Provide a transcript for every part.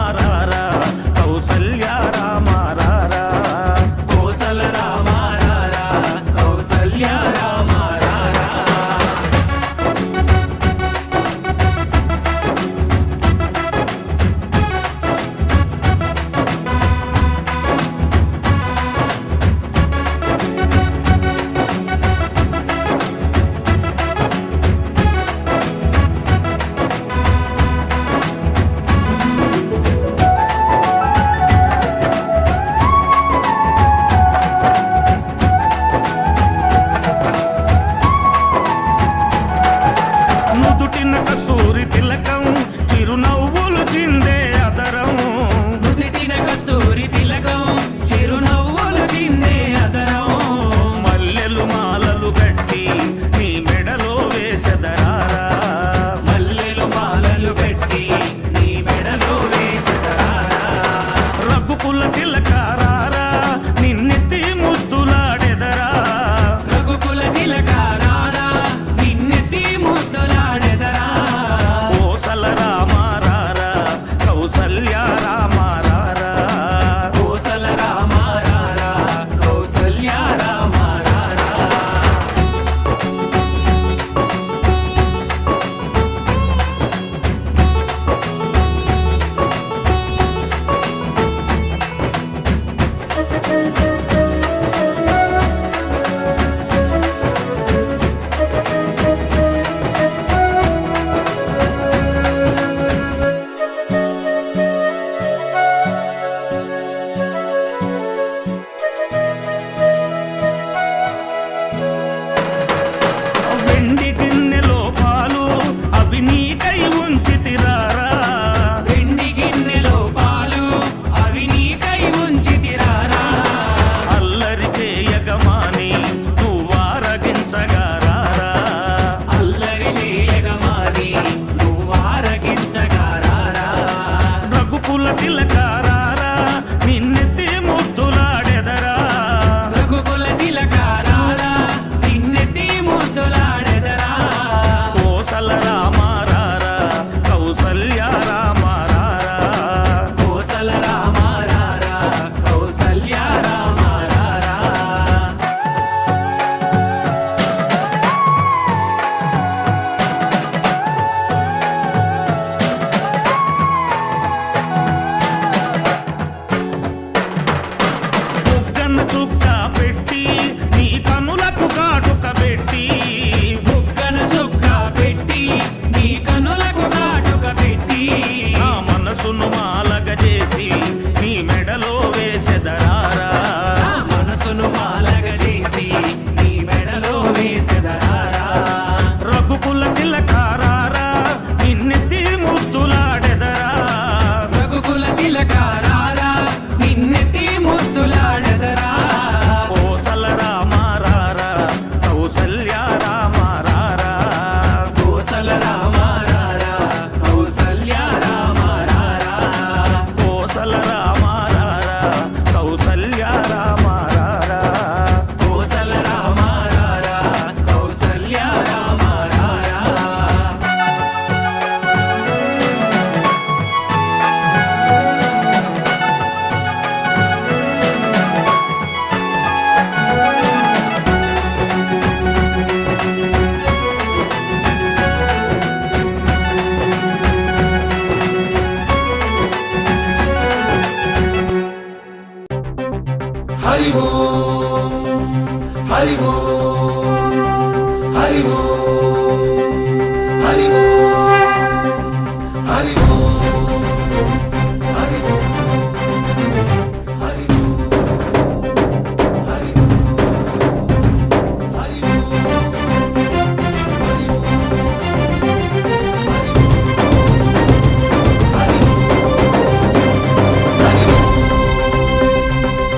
రామారారా కౌసల్య రామారారా కోసల రామారారా కౌసల్య రామారారా నుదుటిన కస్తూరి తిలకం చిరునవ్వులు చిందే అదరం నుదిటిన కస్తూరి తిలకం చిరునవ్వులు చిందే అదరం మల్లెలు మాలలు కట్టి నీ మెడలో వేసెదరారా మల్లెలు మాలలు పెట్టి నీ మెడలో వేసెదరారా రఘుకుల తిలకారారా నిన్నెత్తి ముద్దులాడెదరా రఘుకుల తిలకారారా నిన్నెత్తి ముద్దులాడెదరా కోసల రామారారా కౌసల్య రామారారా కోసల రామారారా కౌసల్య రామారారా వెండి గిన్నెలో పాలు అవి నీకై ఉంచితిరారా వెండి గిన్నెలో పాలు అవి నీకై ఉంచితిరారా అల్లరి చేయగమాని నువ్వారగించగారారా అల్లరి చేయగమాని నువ్వారగించగారారా రఘుకుల తిలకారారా నిన్నెత్తి ముద్దులాడెదరా రఘుకుల తిలకారారా నిన్నెత్తి ముద్దులాడెదరా కోసల రామారారా కౌసల్య రామారారా కోసల రామారారా కౌసల్య రామారారా బుగ్గన చుక్క పెట్టి నీ కనులకు కాటుక పెట్టి బుగ్గన చుక్క పెట్టి నీ కనులకు కాటుక పెట్టి నా మనసును మాలగ చేసి నీ మెడలో వేసెదరారా నా మనసును మాలగ చేసి నీ మెడలో వేసెదరారా రఘుకుల తిలకారారా నిన్నెత్తి ముద్దులాడెదరా రఘుకుల తిలకారారా నిన్నెత్తి ముద్దులాడెదరా కోసల రామారారా కౌసల్య రామారారా కోసల రామారారా కౌసల్య రామారారా కోసల రామారారా కౌసల్య రామారారా కోసల రామారారా కౌసల్య రామారారా హరి ఓం హరి ఓం హరి ఓం హరి ఓం హరి ఓం హరి ఓం హరి ఓం హరి ఓం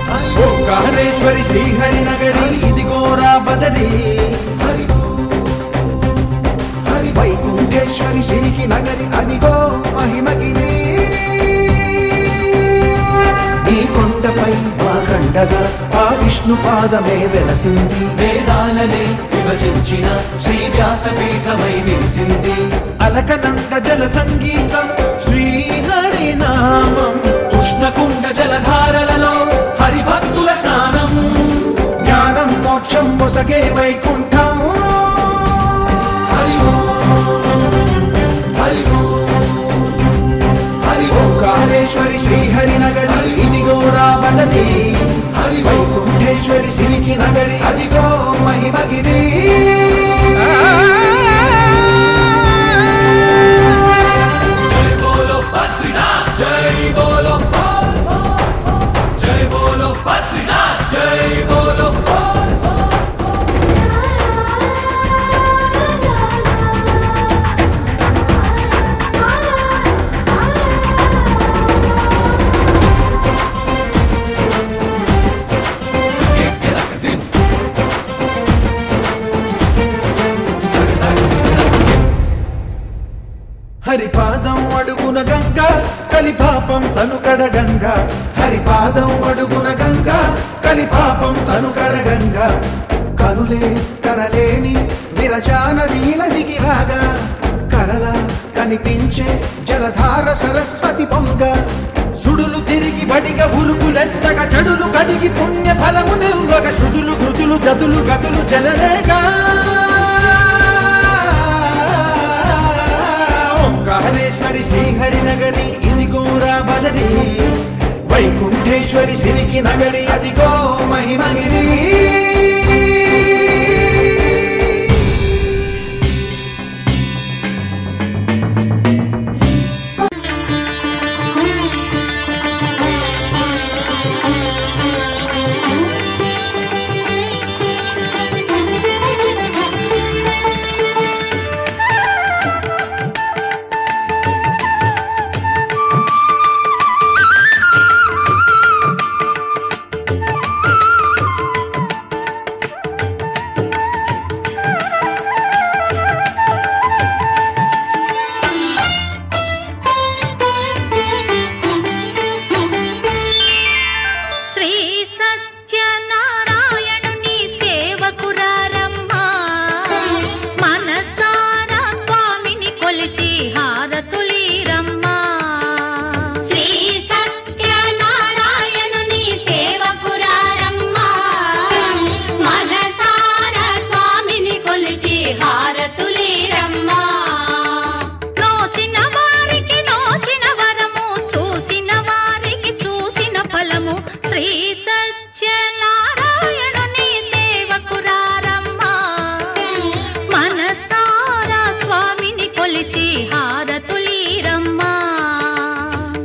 హరి ఓంకారేశ్వరి శ్రీహరి నగరి ఇదిగోరా బదరి వైకుంఠేశ్వరి సిరికి నగరి అదిగో మహిమగిరి ఈ కొండపై మా కండగా ఆ విష్ణు పాదమే వెలసింది వేదాలనే విభజించిన శ్రీ వ్యాసపీఠమై విరిసింది అలకనంద జల సంగీతం శ్రీహరి నామం. ఉష్ణకుండ జలధారలలో హరిభక్తుల స్నానం. జ్ఞానం మోక్షం మొసగే వైకుంఠం. హరి ఓం హరి ఓం హరి ఓం ఓంకారేశ్వరి శ్రీహరి నగరి ఇదిగో రాబడది. హరి ఓం వైకుంఠేశ్వరి సిరికి నగరి అదిగో మహిమగిరి. జై బోలో బద్రీనాథ్ జై బోలో జై బోలో బద్రీనాథ్ జై బోలో హరిపాదం అడుగున గంగ కలిపాపం తను కడగంగ. హరిపాదం అడుగున గంగ కలిపాపం తను కడగంగ. కనులే కరలేని విరచానది నదికి రాగా కరల కనిపించే జలధార సరస్వతి పొంగ. సుడులు తిరిగి బడిగ ఉరుకులెత్తగా చెడులు కడిగి పుణ్య ఫలము నిల్వగ శృతులు ధృతులు జతులు గతులు జలరేగా. ఓంకారేశ్వరి శ్రీహరి నగరి ఇదిగో రాబడది. వైకుంఠేశ్వరి సిరికి నగరి అదిగో మహిమగిరి.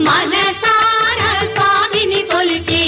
మనసారా స్వామిని కొలిచి